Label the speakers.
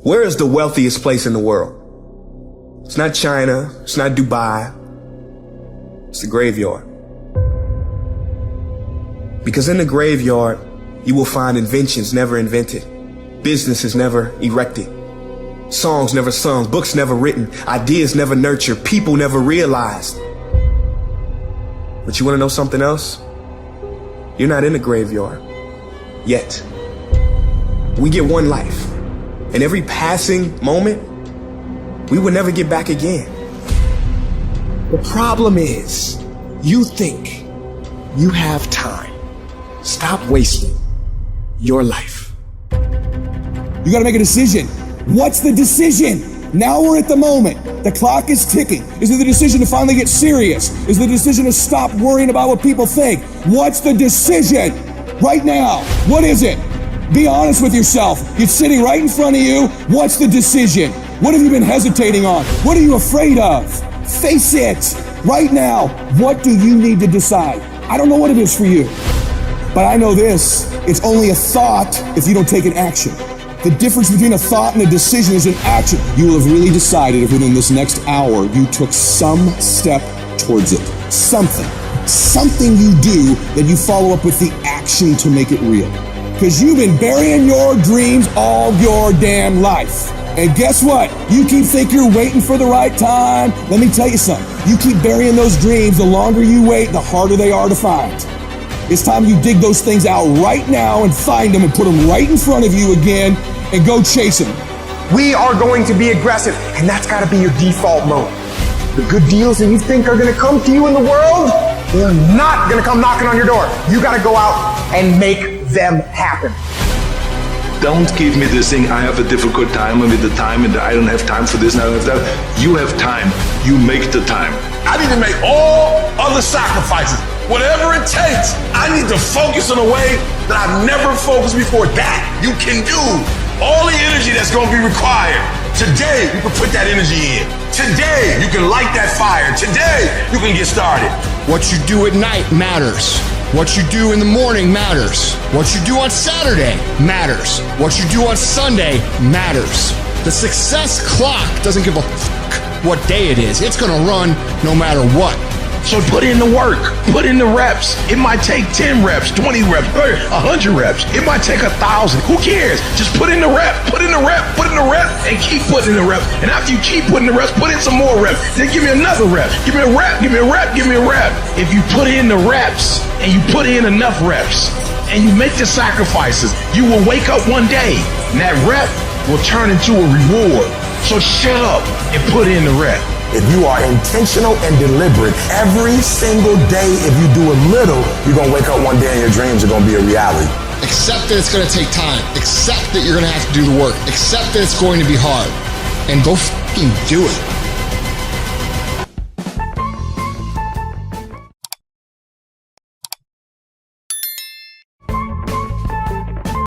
Speaker 1: Where is the wealthiest place in the world? It's not China, it's not Dubai, it's the graveyard. Because in the graveyard, you will find inventions never invented, businesses never erected, songs never sung, books never written, ideas never nurtured, people never realized. But you want to know something else? You're not in the graveyard yet. We get one life, and every passing moment, we will never get back again. The problem is, you think you have time. Stop wasting your life.
Speaker 2: You gotta make a decision. What's the decision? Now we're at the moment. The clock is ticking. Is it the decision to finally get serious? Is it the decision to stop worrying about what people think? What's the decision? Right now, what is it? Be honest with yourself. It's sitting right in front of you. What's the decision? What have you been hesitating on? What are you afraid of? Face it. Right now, what do you need to decide? I don't know what it is for you, but I know this. It's only a thought if you don't take an action. The difference between a thought and a decision is an action. You will have really decided if within this next hour you took some step towards it. Something you do that you follow up with the action to make it real. Because you've been burying your dreams all your damn life. And guess what? You keep thinking you're waiting for the right time. Let me tell you something. You keep burying those dreams, the longer you wait, the harder they are to find. It's time you dig those things out right now and find them and put them right in front of you again and go chase them.
Speaker 3: We are going to be aggressive, and that's got to be your default mode. The good deals that you think are going to come to you in the world, they're not going to come knocking on your door. You got to go out and make them happen.
Speaker 4: Don't give me this thing, I have a difficult time with the time and I don't have time for this and I don't have that. You have time. You make the time.
Speaker 5: I need to make all other sacrifices. Whatever it takes, I need to focus in a way that I've never focused before. That you can do. All the energy that's going to be required. Today, you can put that energy in. Today, you can light that fire. Today, you can get started.
Speaker 6: What you do at night matters. What you do in the morning matters. What you do on Saturday matters. What you do on Sunday matters. The success clock doesn't give a fuck what day it is. It's gonna run no matter what.
Speaker 5: So put in the work, put in the reps. It might take 10 reps, 20 reps, 100 reps. It might take 1,000. Who cares? Just put in the rep, put in the rep, put in the rep, and keep putting in the rep. And after you keep putting the reps, put in some more reps. Then give me another rep. Give me a rep, give me a rep, give me a rep. If you put in the reps and you put in enough reps and you make the sacrifices, you will wake up one day and that rep will turn into a reward. So shut up and put in the rep.
Speaker 3: If you are intentional and deliberate, every single day, if you do a little, you're going to wake up one day and your dreams are going to be a reality.
Speaker 6: Accept that it's gonna take time. Accept that you're gonna have to do the work. Accept that it's going to be hard. And go fucking do it.